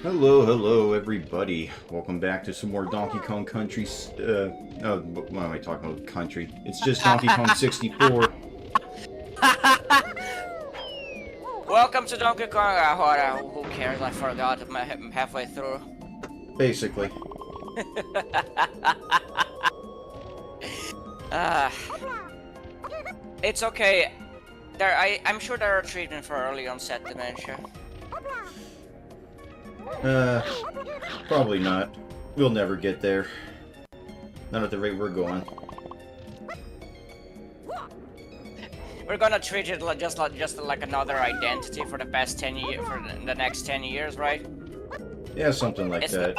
Hello, hello, everybody. Welcome back to some more Donkey Kong Country. Oh, what am I talking about? Country. It's just Donkey Kong 64, Welcome to Donkey Kong. Hold on, who cares? I forgot. I'm halfway through. basically. Uh, it's okay. I'm sure there are treatment for early onset dementia. Uh, Probably not. We'll never get there. Not at the rate we're going. We're gonna treat it like just like another identity for the past 10 years, for the next 10 years, right? Yeah, something like that.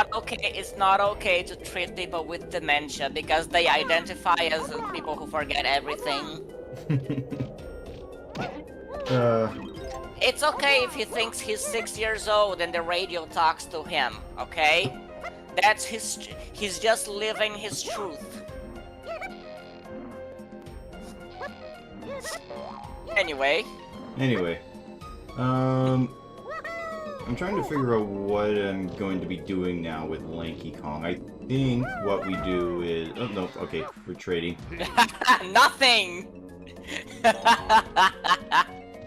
It's not okay to treat people with dementia because they identify as people who forget everything. uh, It's okay if he thinks he's 6 years old and the radio talks to him, okay? He's just living his truth. Anyway. I'm trying to figure out what I'm going to be doing now with Lanky Kong. I think what we do is... Oh, no, okay, we're trading. Nothing!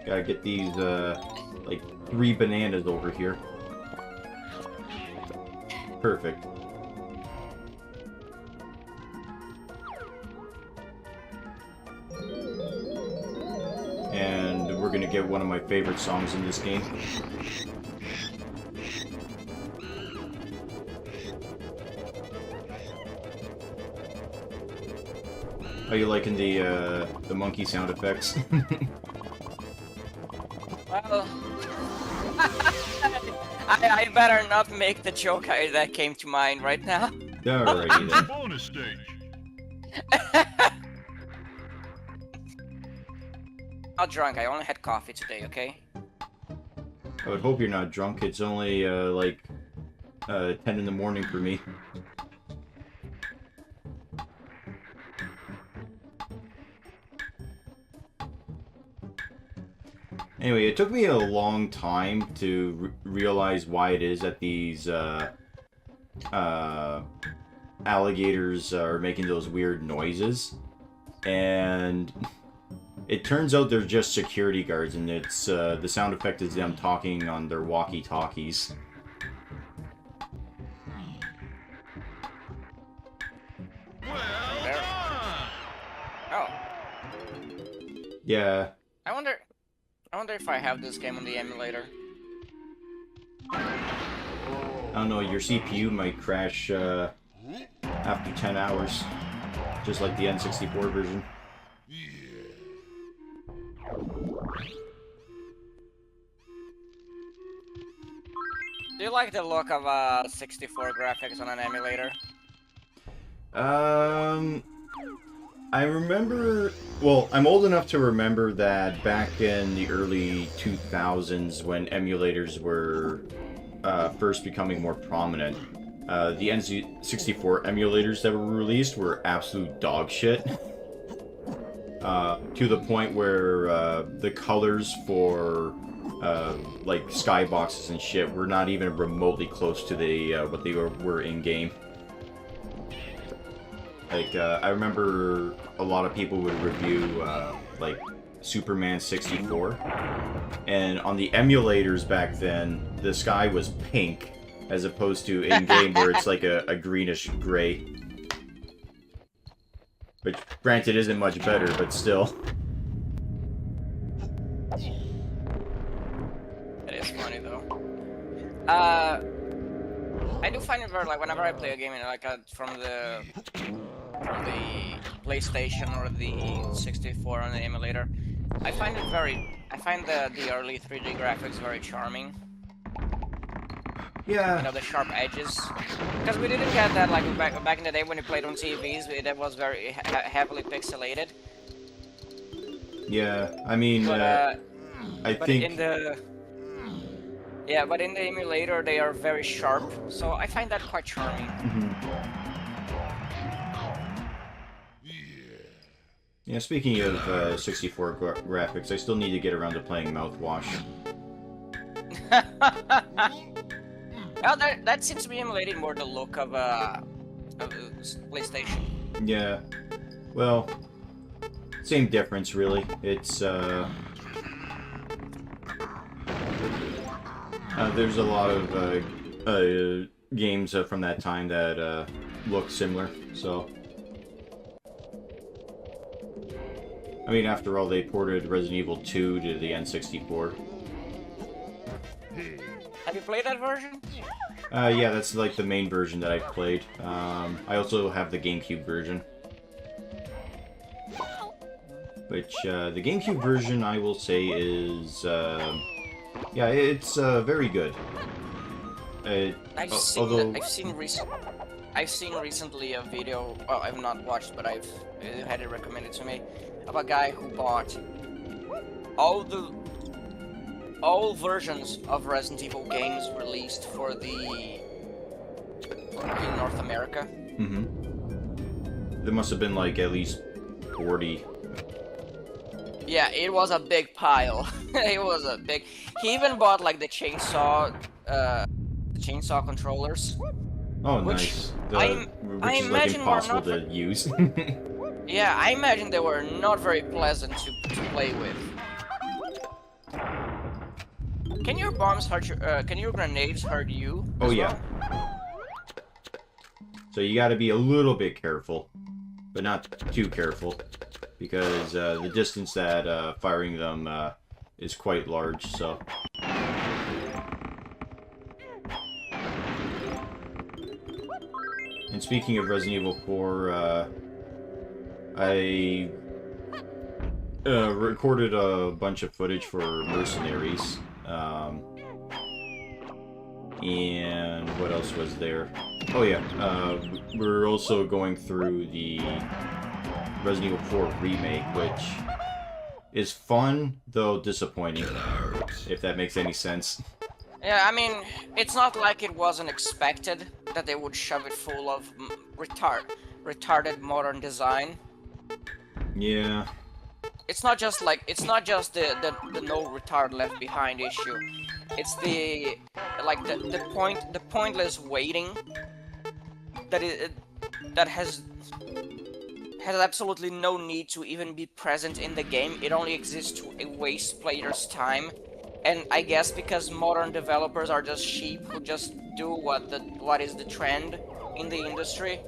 Gotta get these, like, 3 bananas over here. Perfect. And we're gonna get one of my favorite songs in this game. Are you liking the monkey sound effects? Well... I better not make the joke that came to mind right now. Alrighty then. Bonus stage. Not drunk, I only had coffee today, okay? I would hope you're not drunk. It's only, like, 10 in the morning for me. Anyway, it took me a long time to realize why it is that these, alligators are making those weird noises. And it turns out they're just security guards, and it's, the sound effect is them talking on their walkie-talkies. Oh. Yeah. I wonder if I have this game on the emulator. I don't know, your CPU might crash, after 10 hours. Just like the N64 version. Do you like the look of 64 graphics on an emulator? I remember... Well, I'm old enough to remember that back in the early 2000s when emulators were first becoming more prominent, the N64 emulators that were released were absolute dog shit. To the point where the colors for like skyboxes and shit were not even remotely close to the what they were in game. Like I remember a lot of people would review like Superman 64, and on the emulators back then, the sky was pink as opposed to in game where it's like a greenish gray. Which, granted, isn't much better, but still. It is funny though. I do find it very, like, whenever I play a game like from the PlayStation or the 64 on the emulator, I find the early 3D graphics very charming. Yeah. You know, the sharp edges. Because we didn't get that like back in the day when you played on TVs. That was very heavily pixelated. Yeah, I mean, But, I but think... in the but in the emulator they are very sharp, so I find that quite charming. Yeah, speaking of 64 graphics, I still need to get around to playing Mouthwash. Oh, that seems to be emulating more the look of PlayStation. Yeah. Well, same difference, really. It's, there's a lot of, games from that time that, look similar, so... I mean, after all, they ported Resident Evil 2 to the N64. Have you played that version? Yeah, that's like the main version that I've played. I also have the GameCube version. Which, the GameCube version, I will say, is, yeah, it's, very good. I've seen recently a video. Well, I've not watched, but I've had it recommended to me of a guy who bought all versions of Resident Evil games released for the in North America. Mm-hmm. There must have been like at least 40. Yeah, it was a big pile. It was a big. He even bought like the chainsaw controllers. Oh, which nice. I Which is like imagine were impossible not to use. Yeah, I imagine they were not very pleasant to play with. Can your bombs hurt you? Can your grenades hurt you? Oh as yeah. well? So you got to be a little bit careful, but not too careful, because the distance that firing them is quite large. So. And speaking of Resident Evil 4, I recorded a bunch of footage for Mercenaries. And what else was there? Oh yeah, we're also going through the Resident Evil 4 remake, which is fun, though disappointing, if that makes any sense. Yeah, I mean, it's not like it wasn't expected that they would shove it full of retarded modern design. Yeah. It's not just the no retard left behind issue. It's the pointless waiting that has absolutely no need to even be present in the game. It only exists to waste players' time. And I guess because modern developers are just sheep who just do what is the trend in the industry,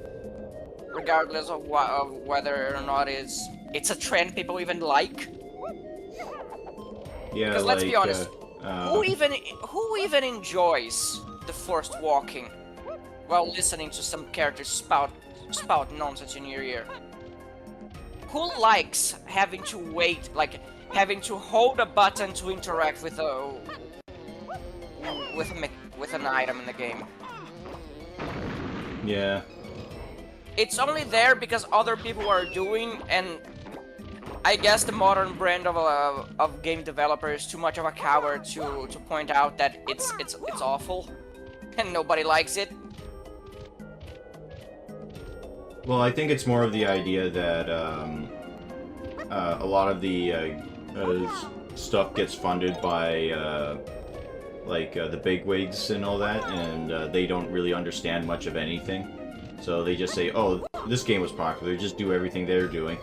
regardless of whether or not it's a trend people even like. Yeah, because let's be honest, who even enjoys the forced walking while listening to some characters spout nonsense in your ear? Who likes having to wait, like having to hold a button to interact with an item in the game? Yeah. It's only there because other people are doing, and I guess the modern brand of game developer is too much of a coward to point out that it's awful, and nobody likes it. Well, I think it's more of the idea that a lot of the stuff gets funded by the bigwigs and all that, and they don't really understand much of anything. So they just say, "Oh, this game was popular. Just do everything they're doing."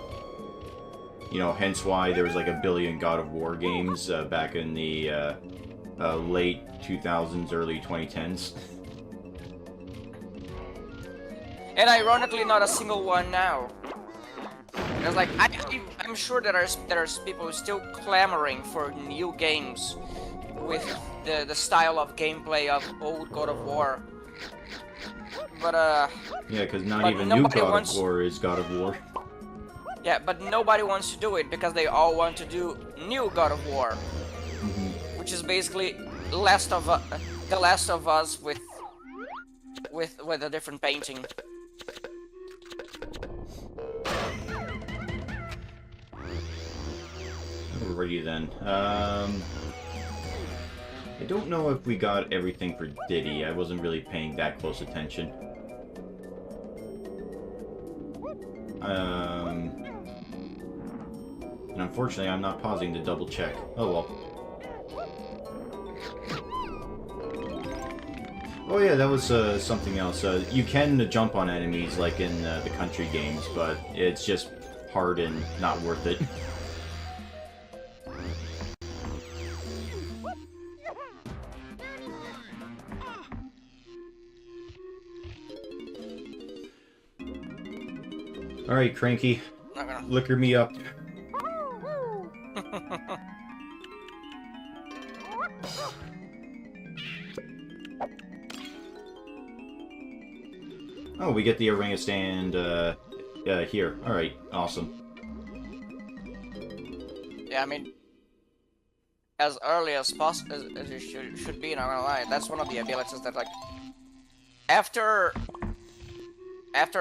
You know, hence why there was like a billion God of War games back in the late 2000s, early 2010s. And ironically, not a single one now. It's like I'm sure there's people still clamoring for new games with the style of gameplay of old God of War. But yeah, because not even new God of War is God of War. Yeah, but nobody wants to do it because they all want to do new God of War, which is basically The Last of Us with a different painting. Alrighty then. I don't know if we got everything for Diddy. I wasn't really paying that close attention. And unfortunately, I'm not pausing to double check. Oh well. Oh yeah, that was something else. You can jump on enemies like in the country games, but it's just hard and not worth it. Alright, Cranky. Liquor me up. Oh, we get the orangutan here. Alright, awesome. Yeah, I mean, as early as possible, as you should be, not gonna lie. That's one of the abilities that, like, after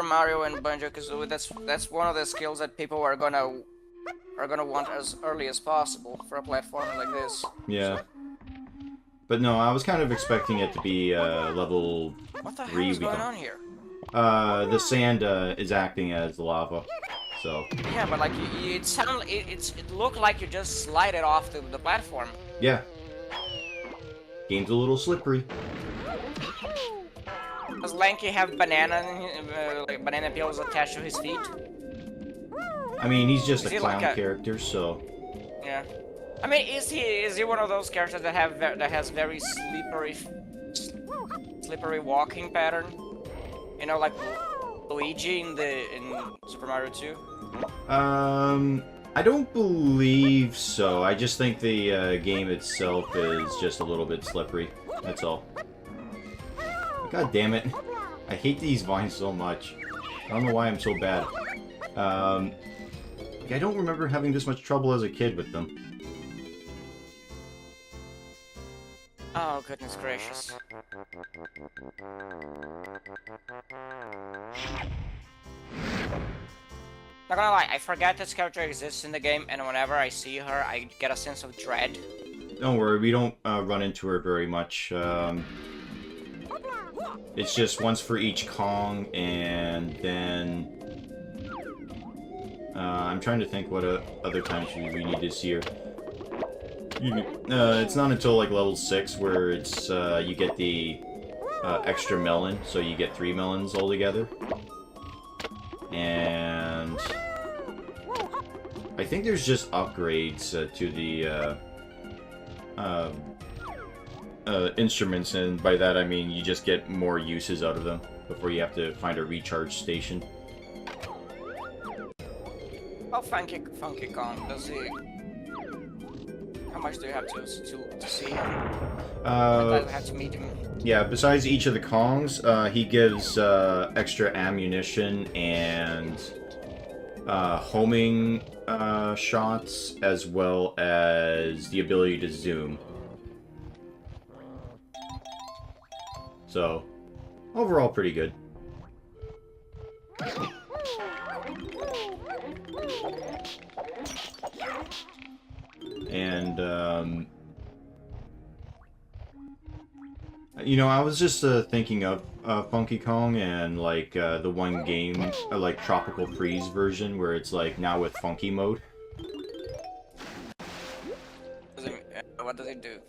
Mario and Banjo-Kazooie, that's one of the skills that people are gonna want as early as possible for a platformer like this. Yeah. But no, I was kind of expecting it to be level 3. What the hell is going on here? The sand is acting as lava, so. Yeah, but like it looked like you just slide it off the platform. Yeah. Game's a little slippery. Does Lanky have like banana peels attached to his feet? I mean, he's just a clown like character, so. Yeah. I mean, is he one of those characters that has very slippery walking pattern? You know, like Luigi in Super Mario 2? I don't believe so. I just think the game itself is just a little bit slippery. That's all. God damn it. I hate these vines so much. I don't know why I'm so bad. I don't remember having this much trouble as a kid with them. Oh, goodness gracious. Not gonna lie, I forget this character exists in the game, and whenever I see her, I get a sense of dread. Don't worry, we don't run into her very much. It's just once for each Kong, and then... I'm trying to think what other times we need to see her. It's not until like level 6 where it's you get the extra melon, so you get 3 melons altogether. And I think there's just upgrades to the instruments, and by that I mean you just get more uses out of them before you have to find a recharge station. Oh, Funky Kong, does he... How much do you have to see him? I have to meet him. Yeah, besides each of the Kongs, he gives extra ammunition and homing shots, as well as the ability to zoom. So, overall pretty good. And, you know, I was just thinking of Funky Kong and, like, the one game, like, Tropical Freeze version, where it's, like, now with Funky mode. What does he do?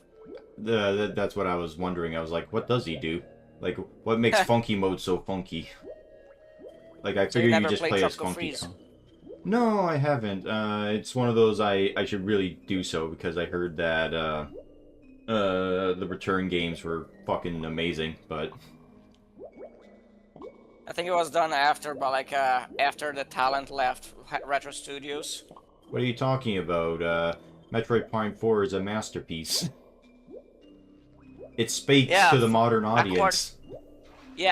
That's what I was wondering. I was like, what does he do? Like, what makes Funky mode so funky? Like, I figured you just play as Funky Kong. No, I haven't. It's one of those I should really do so, because I heard that the return games were fucking amazing, but... I think it was done after, but like, after the talent left Retro Studios. What are you talking about? Metroid Prime 4 is a masterpiece. It speaks to the modern audience.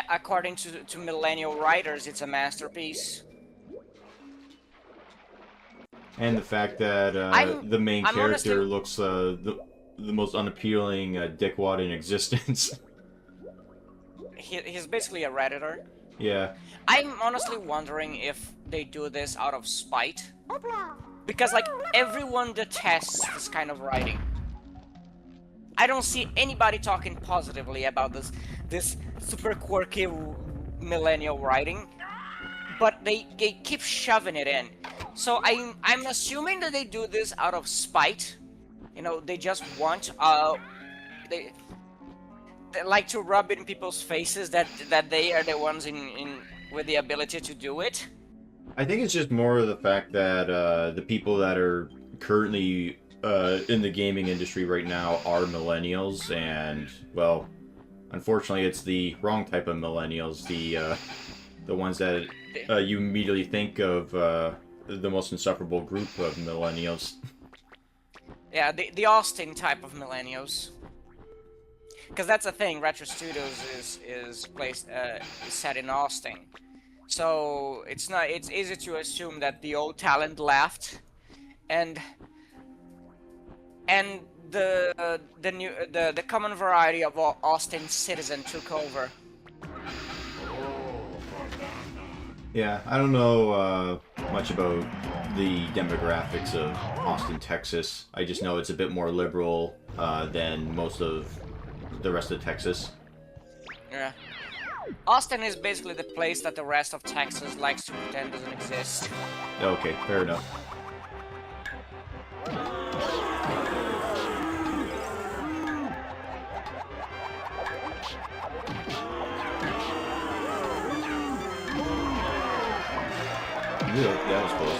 According to millennial writers, it's a masterpiece. And the fact that the main character honestly... looks the most unappealing dickwad in existence. He's basically a Redditor. Yeah. I'm honestly wondering if they do this out of spite. Because, like, everyone detests this kind of writing. I don't see anybody talking positively about this super quirky millennial writing. But they keep shoving it in. So I'm assuming that they do this out of spite. You know, they just want they like to rub it in people's faces that they are the ones in with the ability to do it. I think it's just more of the fact that the people that are currently in the gaming industry right now are millennials, and well, unfortunately, it's the wrong type of millennials. The ones that you immediately think of the most insufferable group of millennials. Yeah, the Austin type of millennials. Because that's the thing, Retro Studios is placed is set in Austin, so it's easy to assume that the old talent left, and and the common variety of Austin citizen took over. Yeah, I don't know much about the demographics of Austin, Texas. I just know it's a bit more liberal than most of the rest of Texas. Yeah. Austin is basically the place that the rest of Texas likes to pretend doesn't exist. Okay, fair enough. Ooh, that was close.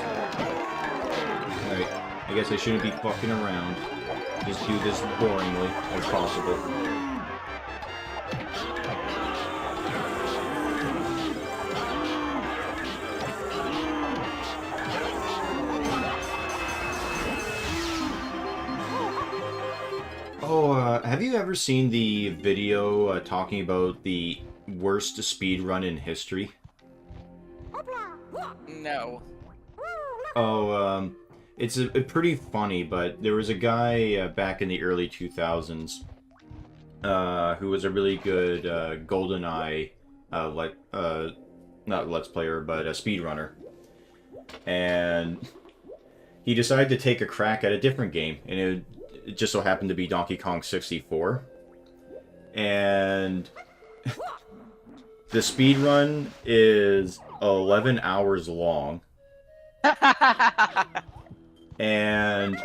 Alright, I guess I shouldn't be fucking around. Just do this boringly as possible. Oh, have you ever seen the video talking about the worst speed run in history? No. Oh, it's a pretty funny, but there was a guy back in the early 2000s who was a really good GoldenEye, not Let's Player, but a speedrunner. And he decided to take a crack at a different game, and it just so happened to be Donkey Kong 64. And the speed run is 11 hours long. And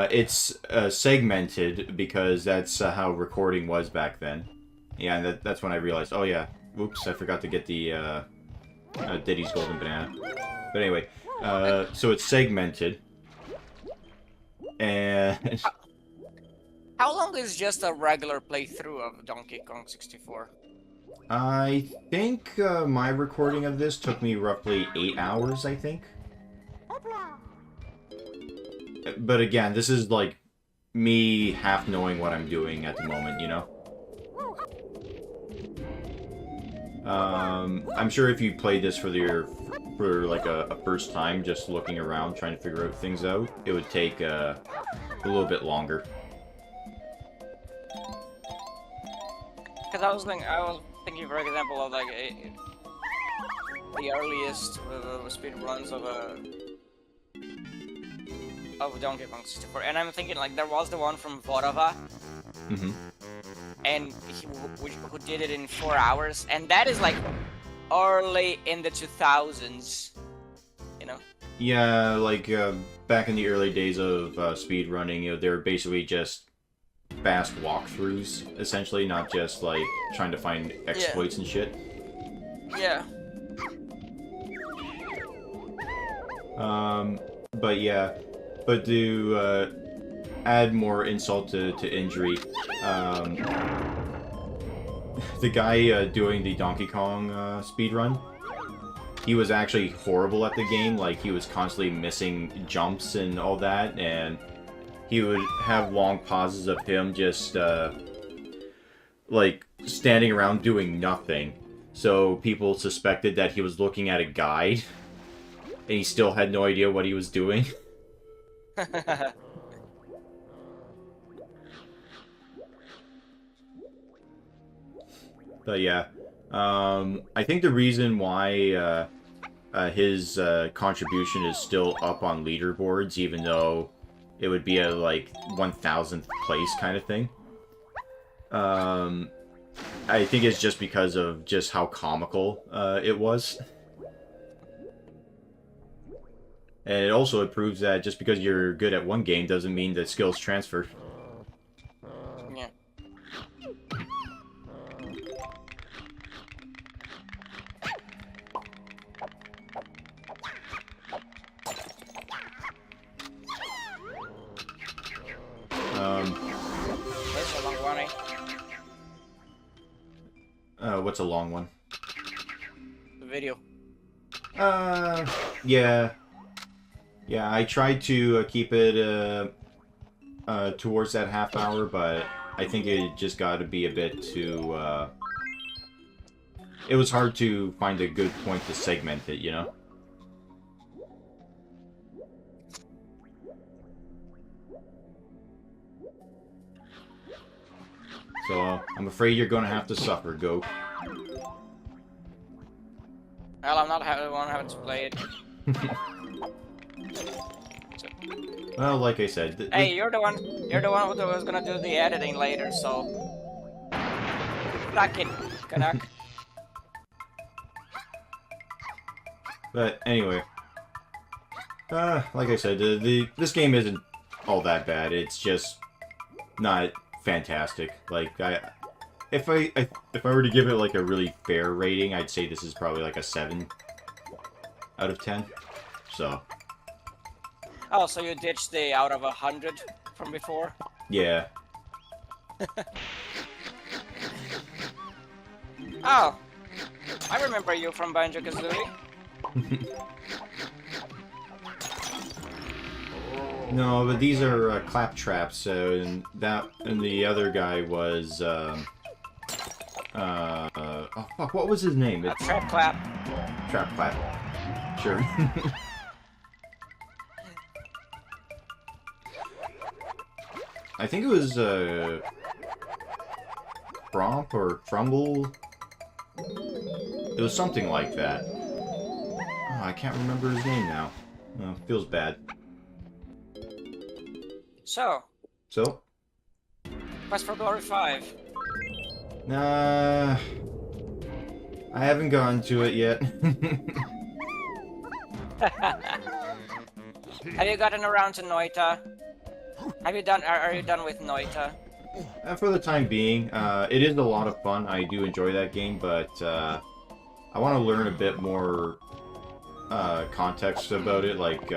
it's segmented because that's how recording was back then. Yeah, and that's when I realized, oh yeah, whoops, I forgot to get the Diddy's Golden Banana. But anyway, so it's segmented. And How long is just a regular playthrough of Donkey Kong 64? I think my recording of this took me roughly 8 hours, I think. But again, this is like me half knowing what I'm doing at the moment, you know? I'm sure if you played this for like a first time, just looking around, trying to figure out things out, it would take a little bit longer. Because I was thinking, for example, of like the earliest speed runs of Donkey Kong 64, and I'm thinking like there was the one from Vodava, and who did it in 4 hours, and that is like early in the 2000s, you know? Yeah, like back in the early days of speed running, you know, they're basically just fast walkthroughs, essentially, not just like trying to find exploits and shit. Yeah. But yeah, but to add more insult to injury, the guy doing the Donkey Kong speedrun, he was actually horrible at the game. Like, he was constantly missing jumps and all that, and he would have long pauses of him just like standing around doing nothing. So people suspected that he was looking at a guide, and he still had no idea what he was doing. But yeah, I think the reason why his contribution is still up on leaderboards, even though it would be a like 1000th place kind of thing, I think it's just because of just how comical it was. And it proves that just because you're good at one game doesn't mean that skills transfer. Yeah. There's a long one, eh? What's a long one? The video. Yeah. Yeah, I tried to keep it, towards that half hour, but I think it just got to be a bit too, it was hard to find a good point to segment it, you know? So, I'm afraid you're gonna have to suffer, Goat. Well, I'm not the one having to play it. Well, like I said... Hey, you're the one who was gonna do the editing later, so... Knock it, Canuck. But, anyway. Like I said, this game isn't all that bad. It's just not fantastic. Like, if I were to give it, like, a really fair rating, I'd say this is probably, like, a 7 out of 10. So... Oh, so you ditched the out of 100 from before? Yeah. Oh, I remember you from Banjo-Kazooie. No, but these are claptraps, and the other guy was oh fuck, what was his name? A trap clap. Trap clap. Sure. I think it was Cromp or Crumble. It was something like that. Oh, I can't remember his name now. Oh, feels bad. So, Quest for Glory 5. Nah, I haven't gotten to it yet. Have you gotten around to Noita? Have you done? Are you done with Noita? For the time being, it is a lot of fun. I do enjoy that game, but I want to learn a bit more context about it, like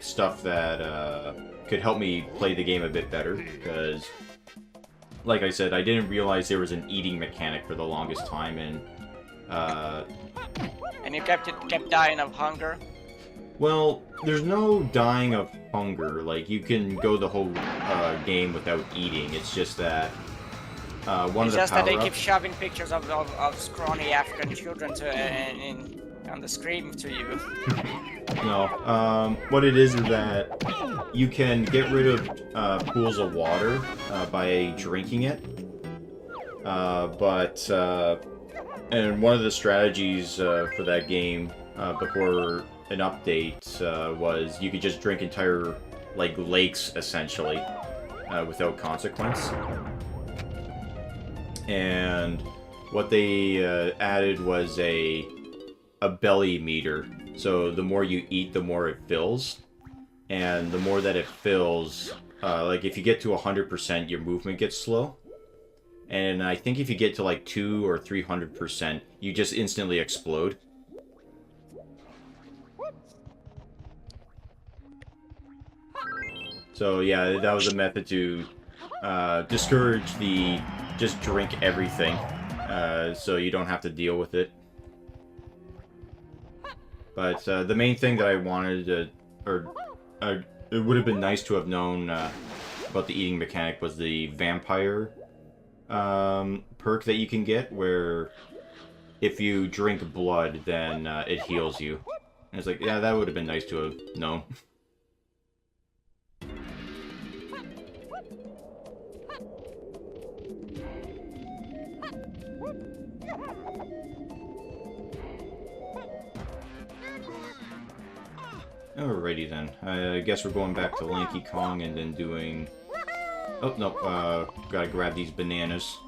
stuff that could help me play the game a bit better. Because, like I said, I didn't realize there was an eating mechanic for the longest time, and you kept dying of hunger. Well, there's no dying of hunger. Like, you can go the whole game without eating. It's just that one of the It's just that they keep power-ups... shoving pictures of scrawny African children on the screen to you. No, what it is that you can get rid of pools of water by drinking it. And one of the strategies for that game before an update was you could just drink entire, like, lakes, essentially, without consequence. And what they added was a belly meter. So the more you eat, the more it fills. And the more that it fills, like, if you get to 100%, your movement gets slow. And I think if you get to, like, 200 or 300%, you just instantly explode. So yeah, that was a method to discourage the just drink everything, so you don't have to deal with it. But the main thing that I wanted to, it would have been nice to have known about the eating mechanic was the vampire perk that you can get, where if you drink blood, then it heals you. And it's like, yeah, that would have been nice to have known. Alrighty then. I guess we're going back to Lanky Kong and then doing... Oh, no, gotta grab these bananas.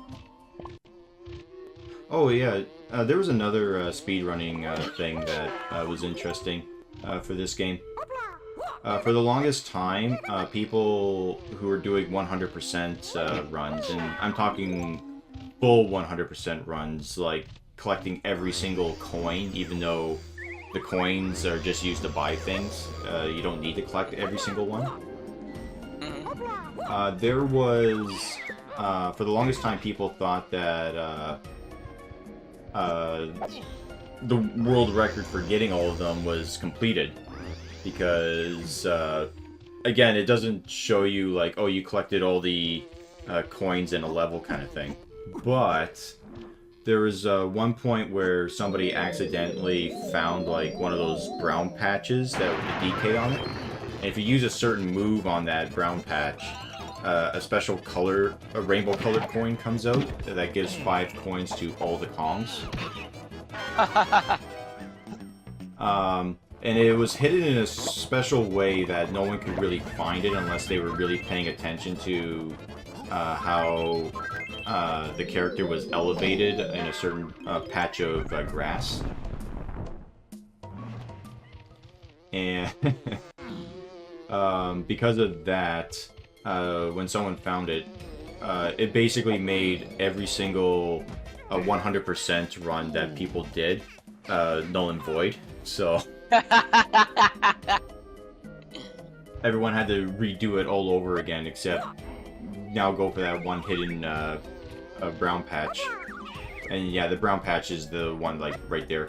Oh yeah, there was another speedrunning thing that was interesting for this game. For the longest time, people who were doing 100% runs, and I'm talking full 100% runs, like collecting every single coin, even though the coins are just used to buy things. You don't need to collect every single one. There was, for the longest time, people thought that the world record for getting all of them was completed. Because, again, it doesn't show you, like, oh, you collected all the coins in a level kind of thing. But there was one point where somebody accidentally found, like, one of those brown patches that with the DK on it. And if you use a certain move on that brown patch, a special color, a rainbow-colored coin comes out that gives 5 coins to all the Kongs. And it was hidden in a special way that no one could really find it unless they were really paying attention to how the character was elevated in a certain patch of grass. And because of that, when someone found it, it basically made every single 100% run that people did null and void. So everyone had to redo it all over again, except now go for that one hidden brown patch. And yeah, the brown patch is the one, like, right there.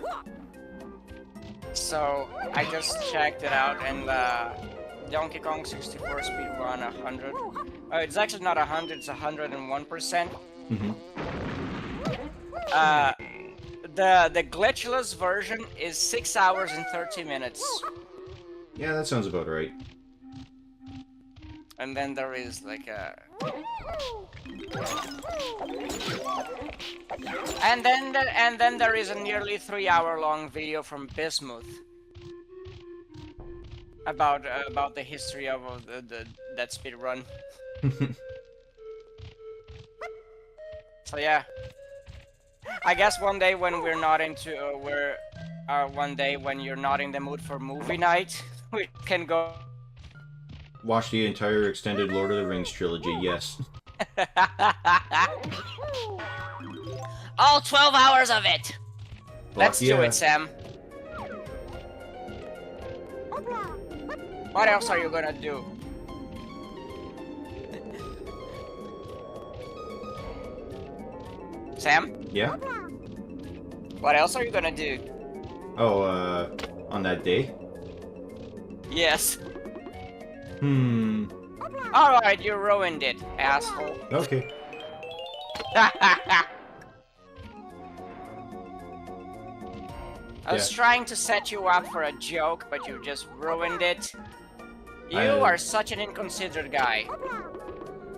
So, I just checked it out, and Donkey Kong 64 speedrun 100. It's actually not 100, it's 101%. Mm-hmm. The glitchless version is 6 hours and 30 minutes. Yeah, that sounds about right. And then there is like a... And then there is a nearly 3-hour-long video from Bismuth about the history of that speedrun. So yeah, I guess one day when we're not into one day when you're not in the mood for movie night, we can go Watch the entire extended Lord of the Rings trilogy. Yes. all 12 hours of it. Let's do it, Sam. What else are you gonna do? Sam? Yeah? What else are you gonna do? Oh, on that day? Yes. Alright, you ruined it, asshole. Okay. I was trying to set you up for a joke, but you just ruined it. You are such an inconsiderate guy.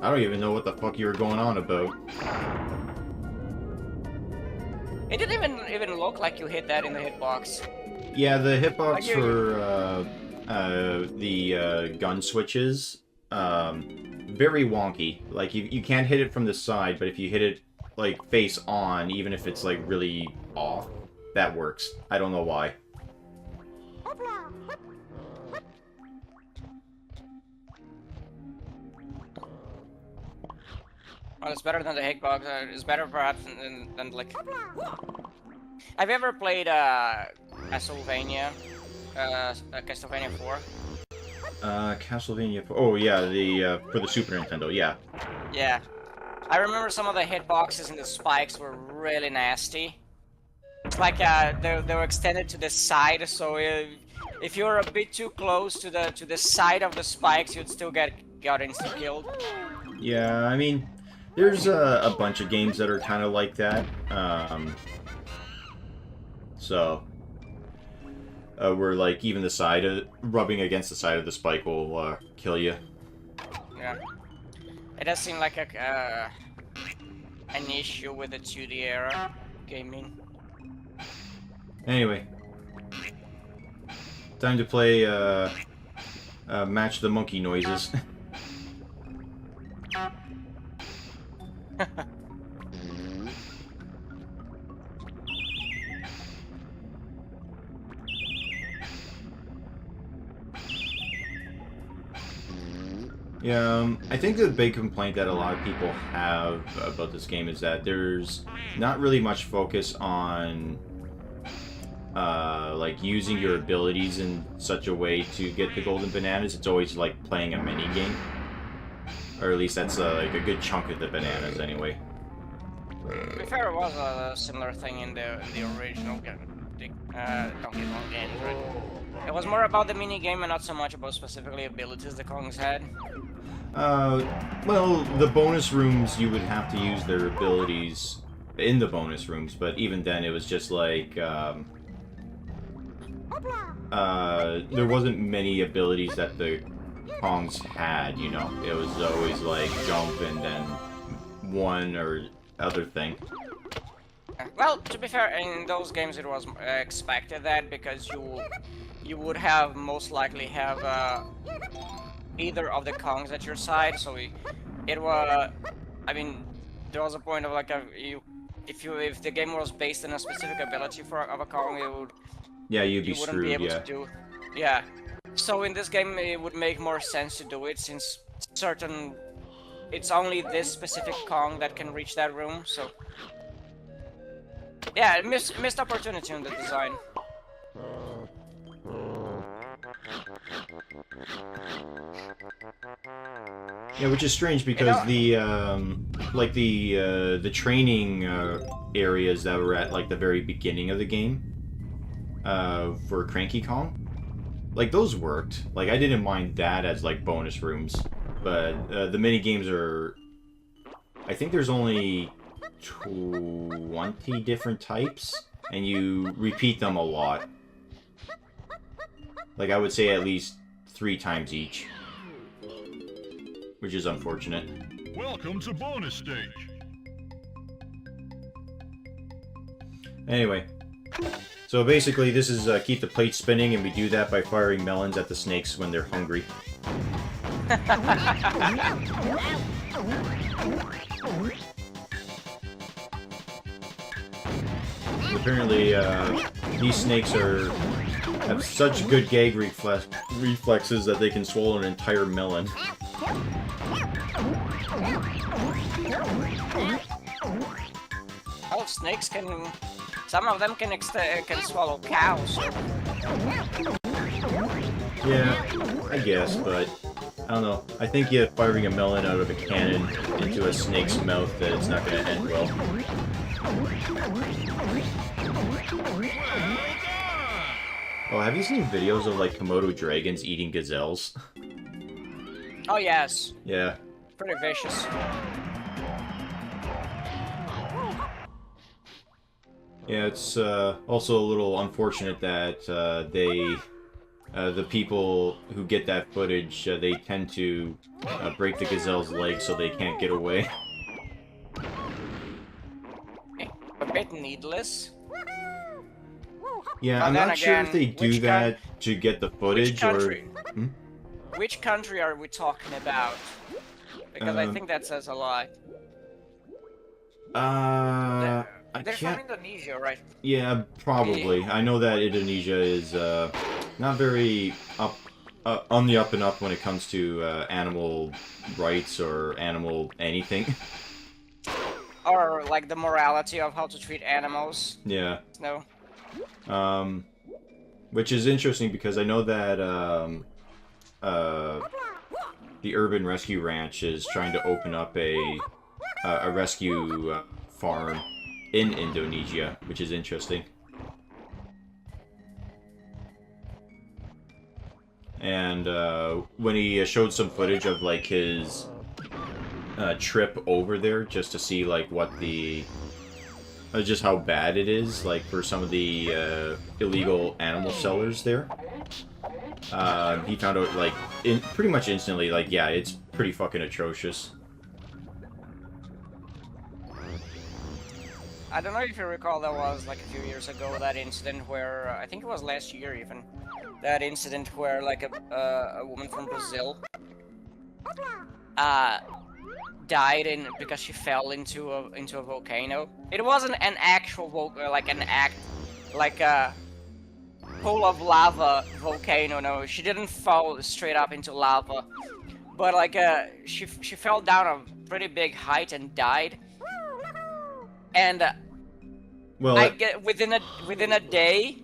I don't even know what the fuck you were going on about. It didn't even look like you hit that in the hitbox. Yeah, the hitbox for the gun switches, very wonky. Like, you can't hit it from the side, but if you hit it, like, face on, even if it's, like, really off, that works. I don't know why. Well, it's better than the hitbox. It's better perhaps than like... Have you ever played Castlevania? Castlevania 4? Castlevania... Oh, yeah, the, for the Super Nintendo, yeah. Yeah. I remember some of the hitboxes and the spikes were really nasty. It's like, they were extended to the side, so if you're a bit too close to the side of the spikes, you'd still get insta-killed. Yeah, I mean, there's a bunch of games that are kind of like that. Where, like, even the side of... rubbing against the side of the spike will kill you. Yeah. It does seem like an issue with the 2D era gaming. Anyway. Time to play, Match the Monkey Noises. Yeah, I think the big complaint that a lot of people have about this game is that there's not really much focus on like using your abilities in such a way to get the golden bananas. It's always like playing a mini game. Or at least that's like a good chunk of the bananas anyway. To be fair, it was a similar thing in the original Donkey Kong games, right? It was more about the mini game and not so much about specifically abilities the Kongs had. Well, the bonus rooms, you would have to use their abilities in the bonus rooms, but even then it was just like, there wasn't many abilities that the Kongs had, you know? It was always like jump and then one or other thing. Well, to be fair, in those games it was expected that because you would have most likely have either of the Kongs at your side, so it was. I mean, there was a point of like if the game was based on a specific ability of a Kong, it would. Yeah, you'd be you wouldn't screwed. be able Yeah. to do. Yeah. So in this game, it would make more sense to do it since it's only this specific Kong that can reach that room. So. Yeah, missed opportunity on the design. Yeah, which is strange because the training areas that were at like the very beginning of the game for Cranky Kong, like those worked. Like I didn't mind that as like bonus rooms, but the mini games are. I think there's only 20 different types, and you repeat them a lot. Like I would say at least 3 times each. Which is unfortunate. Welcome to bonus stage. Anyway. So basically this is keep the plate spinning, and we do that by firing melons at the snakes when they're hungry. Apparently these snakes have such good gag reflexes that they can swallow an entire melon. Oh, snakes can. Some of them can swallow cows. Yeah, I guess, but I don't know. I think firing a melon out of a cannon into a snake's mouth, that it's not going to end well. Oh, have you seen videos of like Komodo dragons eating gazelles? Oh yes. Yeah. Pretty vicious. Yeah, it's also a little unfortunate that the people who get that footage, they tend to break the gazelle's legs so they can't get away. A bit needless. Yeah, I'm not sure if they do that to get the footage or... Hmm? Which country are we talking about? Because I think that says a lot. They're from Indonesia, right? Yeah, probably. I know that Indonesia is not very on the up and up when it comes to animal rights or animal anything. Or like the morality of how to treat animals. Yeah. No. Which is interesting because I know that the Urban Rescue Ranch is trying to open up a rescue farm in Indonesia, which is interesting. And when he showed some footage of like his trip over there, just to see like what the just how bad it is, like for some of the illegal animal sellers there. He found out like pretty much instantly, like yeah, it's pretty fucking atrocious. I don't know if you recall, that was like a few years ago, that incident where, I think it was last year even, that incident where like a woman from Brazil died because she fell into a volcano. It wasn't an actual like a pool of lava volcano. No, she didn't fall straight up into lava, but like she fell down a pretty big height and died. And well, within a day,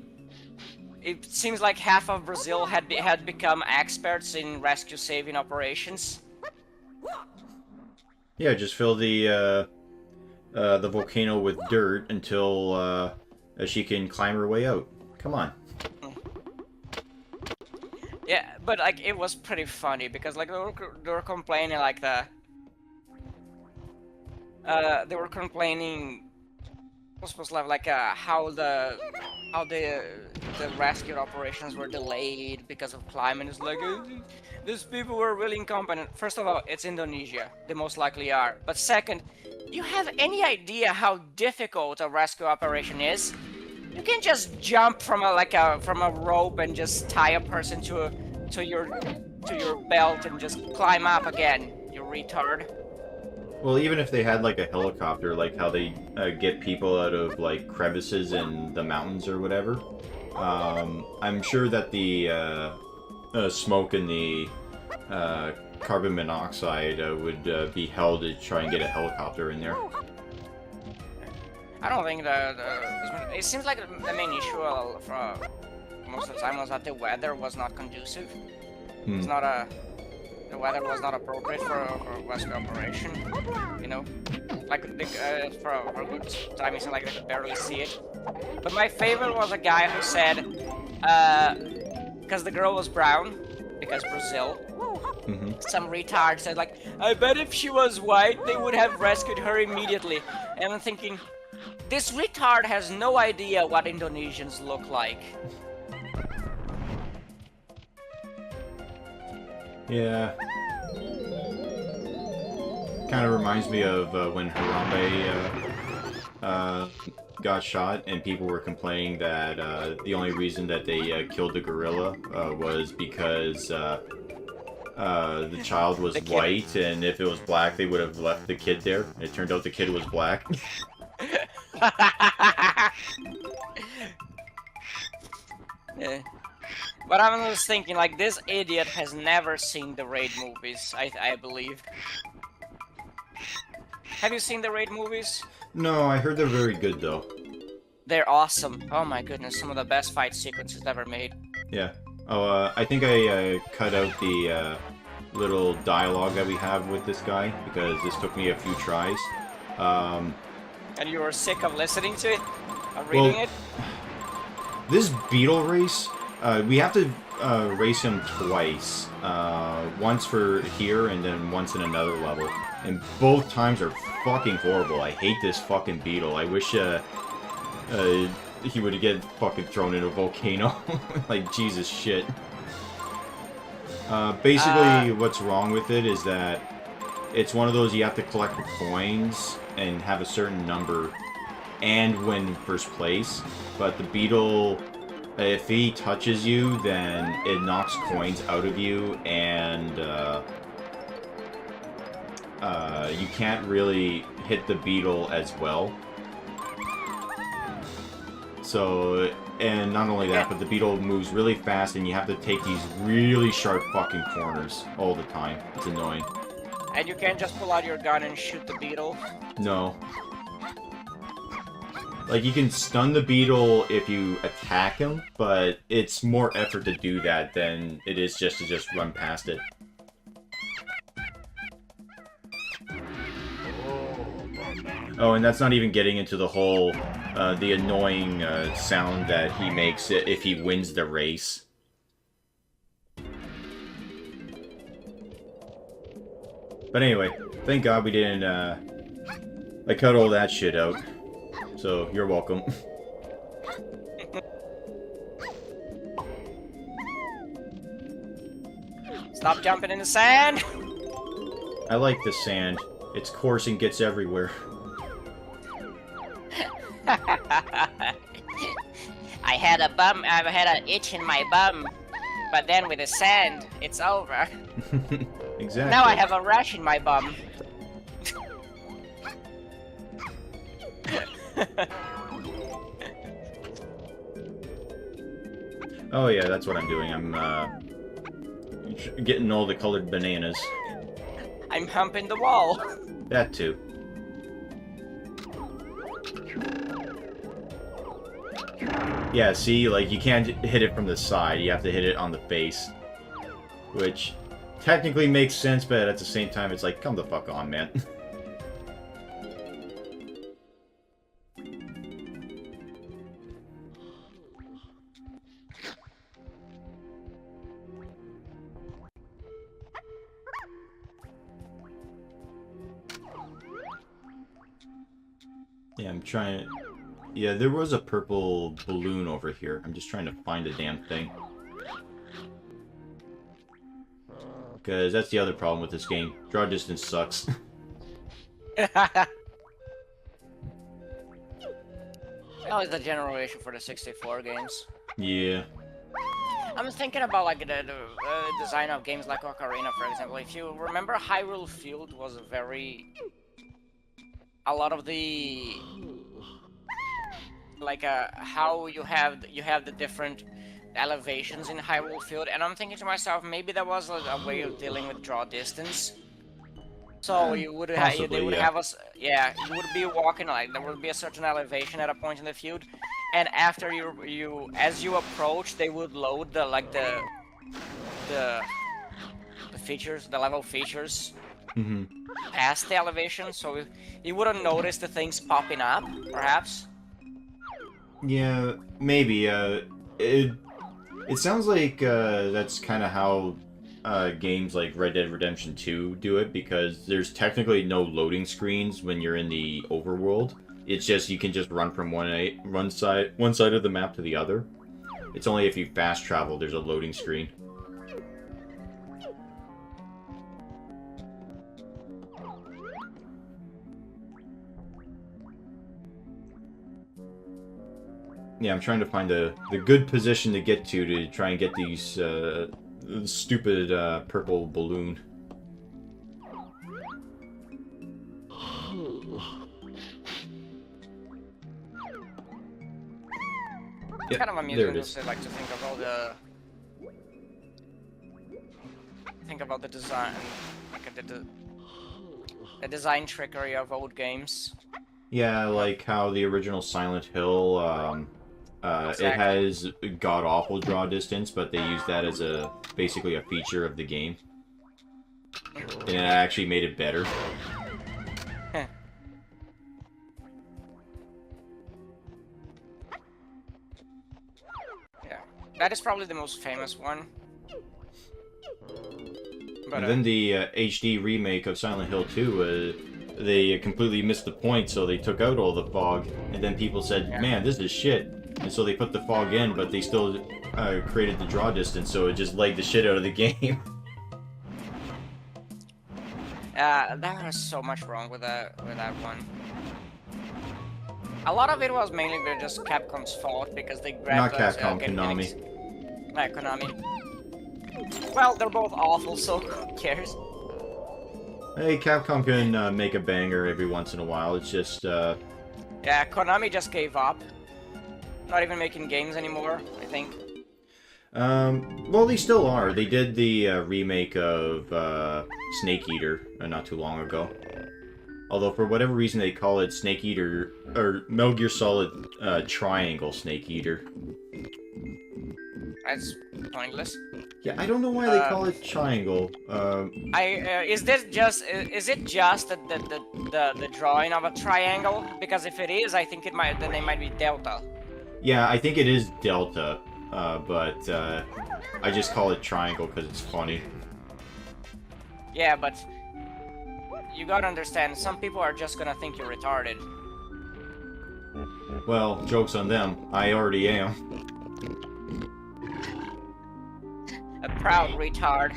it seems like half of Brazil had become experts in rescue saving operations. Yeah, just fill the volcano with dirt until she can climb her way out. Come on. Yeah, but like it was pretty funny because like they were complaining like they were complaining was supposed to have like how the rescue operations were delayed because of climate. It's like these people were really incompetent. First of all, it's Indonesia. They most likely are. But second, you have any idea how difficult a rescue operation is? You can just jump from a rope and just tie a person to your belt and just climb up again. You retard. Well, even if they had like a helicopter, like how they get people out of like crevices in the mountains or whatever, I'm sure that the smoke and the carbon monoxide would be held to try and get a helicopter in there. I don't think it seems like the main issue for most of the time was that the weather was not conducive. It's not the weather was not appropriate for a rescue operation. You know, like for a good time, it seemed like they could barely see it. But my favorite was a guy who said, because the girl was brown, because Brazil. Some retard said like, I bet if she was white, they would have rescued her immediately. And I'm thinking, this retard has no idea what Indonesians look like. Yeah. Kind of reminds me of when Harambe got shot and people were complaining that the only reason that they killed the gorilla was because the child was white, and if it was black they would have left the kid there. It turned out the kid was black. Yeah. But I was thinking, like, this idiot has never seen the Raid movies, I believe. Have you seen the Raid movies? No, I heard they're very good though. They're awesome. Oh my goodness, some of the best fight sequences ever made. Yeah. Oh, I think I cut out the little dialogue that we have with this guy because this took me a few tries. And you were sick of listening to it? Of reading it? This beetle race, we have to race him twice. Once for here and then once in another level. And both times are fucking horrible. I hate this fucking beetle. I wish he would get fucking thrown in a volcano. Like, Jesus shit. Basically, what's wrong with it is that it's one of those you have to collect the coins and have a certain number and win first place. But the beetle, if he touches you, then it knocks coins out of you, and you can't really hit the beetle as well. So, and not only that, but the beetle moves really fast, and you have to take these really sharp fucking corners all the time. It's annoying. And you can't just pull out your gun and shoot the beetle? No. Like, you can stun the beetle if you attack him, but it's more effort to do that than it is just to just run past it. Oh, and that's not even getting into the whole, the annoying sound that he makes if he wins the race. But anyway, thank God we didn't, I cut all that shit out. So, you're welcome. Stop jumping in the sand! I like the sand. It's coarse and gets everywhere. I had an itch in my bum, but then with the sand, it's over. Exactly. Now I have a rash in my bum. Oh yeah, that's what I'm doing. I'm getting all the colored bananas. I'm humping the wall. That too. Yeah, see, like, you can't hit it from the side, you have to hit it on the face. Which technically makes sense, but at the same time, it's like, come the fuck on, man. Yeah, I'm trying. Yeah, there was a purple balloon over here. I'm just trying to find the damn thing. Because that's the other problem with this game. Draw distance sucks. That was the general issue for the 64 games. Yeah. I'm thinking about like the design of games like Ocarina, for example. If you remember, Hyrule Field was a lot of the like how you have the different elevations in Hyrule Field, and I'm thinking to myself, maybe that was a way of dealing with draw distance. So you would Possibly, they would yeah. have us, yeah, you would be walking, like there would be a certain elevation at a point in the field, and after as you approach, they would load the the features, the level features past the elevation, so you wouldn't notice the things popping up, perhaps. Yeah, maybe. It sounds like that's kind of how games like Red Dead Redemption 2 do it, because there's technically no loading screens when you're in the overworld. It's just you can just run from one side of the map to the other. It's only if you fast travel there's a loading screen. Yeah, I'm trying to find the good position to get to try and get these stupid purple balloon. It's kind of there amusing it to is. say, like, to think of all the design, like the design trickery of old games. Yeah, like how the original Silent Hill, it Exactly. has god-awful draw distance, but they use that as basically a feature of the game. And it actually made it better. Yeah, that is probably the most famous one. But And then the HD remake of Silent Hill 2, they completely missed the point, so they took out all the fog. And then people said, man, this is shit. And so they put the fog in, but they still created the draw distance, so it just lagged the shit out of the game. there was so much wrong with that one. A lot of it was mainly just Capcom's fault because they grabbed Not Capcom, Konami. Konami. Well, they're both awful, so who cares? Hey, Capcom can make a banger every once in a while. It's just, Yeah, Konami just gave up. Not even making games anymore, I think. well, they still are. They did the remake of Snake Eater not too long ago. Although, for whatever reason, they call it Snake Eater, or Metal Gear Solid Triangle Snake Eater. That's pointless. Yeah, I don't know why they call it Triangle. Is it just the drawing of a triangle? Because if it is, I think the name might be Delta. Yeah, I think it is Delta, but I just call it Triangle because it's funny. Yeah, but you gotta understand, some people are just gonna think you're retarded. Well, joke's on them. I already am. A proud retard.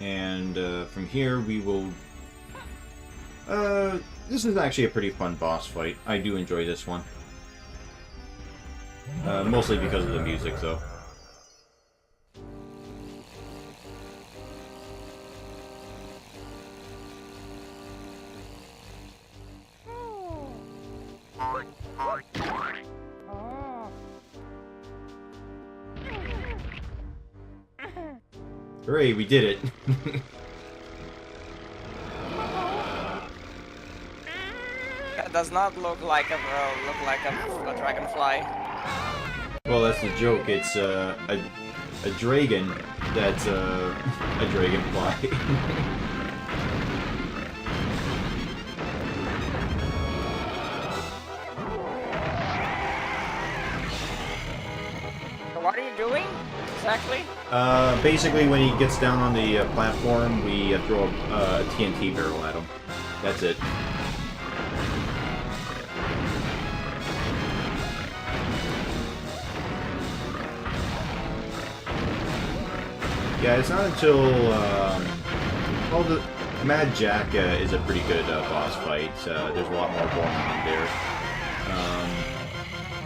And from here we will... this is actually a pretty fun boss fight. I do enjoy this one. Mostly because of the music, though. Hooray, we did it! That does not look like a dragonfly. Well, that's the joke. It's a dragon that's a dragonfly. exactly? Basically, when he gets down on the platform, we throw a TNT barrel at him. That's it. Yeah, it's not until, well, the Mad Jack is a pretty good boss fight. There's a lot more going on there.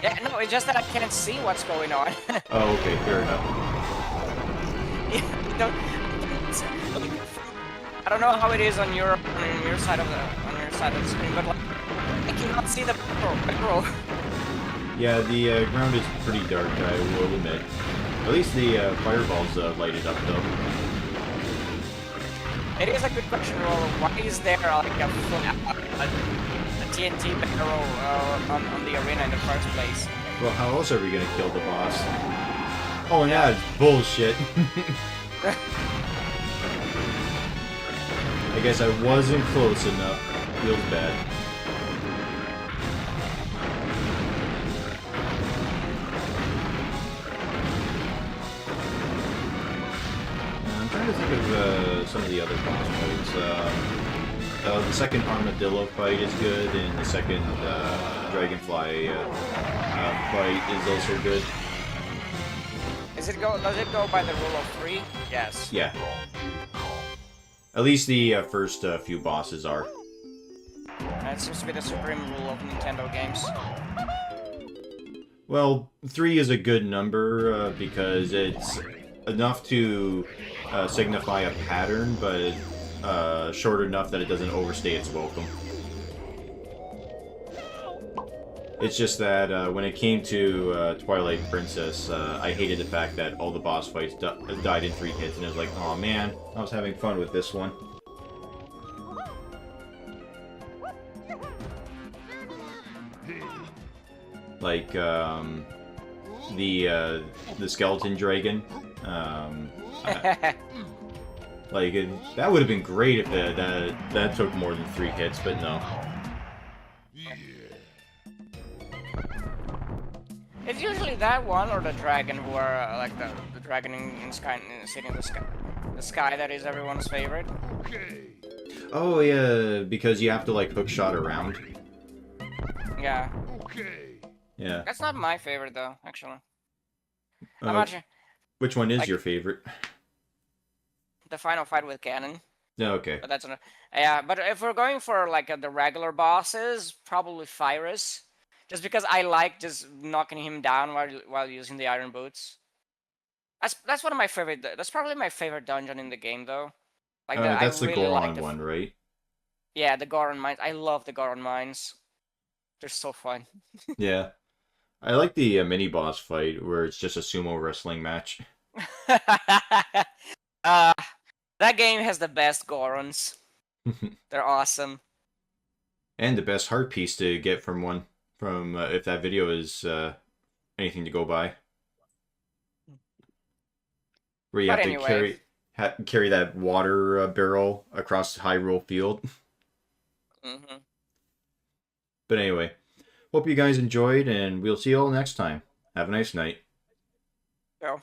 Yeah, no, it's just that I can't see what's going on. Oh, okay, fair enough. Yeah, I don't know how it is on your side of the screen, but like, I cannot see the barrel. Yeah, the ground is pretty dark, I will admit. At least the fireballs lighted up, though. It is a good question, Roll. Why is there like a TNT barrel on the arena in the first place? Well, how else are we gonna kill the boss? Oh, yeah, it's bullshit. I guess I wasn't close enough. Feels bad. I'm trying to think of some of the other boss fights. The second armadillo fight is good, and the second dragonfly fight is also good. Does it go by the rule of 3? Yes. Yeah. At least the first few bosses are. That seems to be the supreme rule of Nintendo games. Well, 3 is a good number because it's enough to signify a pattern, but short enough that it doesn't overstay its welcome. It's just that when it came to Twilight Princess, I hated the fact that all the boss fights died in 3 hits, and it was like, oh man, I was having fun with this one. Like the skeleton dragon. That would have been great if that took more than 3 hits, but no. It's usually that one or the dragon who are like the dragon in sky, sitting in the sky that is everyone's favorite. Oh yeah, because you have to like hook shot around. Yeah. Yeah. That's not my favorite though, actually. How about you? Which one is your favorite? The final fight with Ganon. Yeah, okay. But that's yeah. But if we're going for like the regular bosses, probably Fyrus, just because I like just knocking him down while using the iron boots. That's one of my favorite. That's probably my favorite dungeon in the game, though. Like that's I the really Goron like one, right? Yeah, the Goron mines. I love the Goron mines. They're so fun. Yeah. I like the mini boss fight where it's just a sumo wrestling match. That game has the best Gorons. They're awesome. And the best heart piece to get from one, if that video is anything to go by. Where you But have anyway. to carry that water barrel across Hyrule Field. Mm-hmm. But anyway, hope you guys enjoyed, and we'll see you all next time. Have a nice night. Go.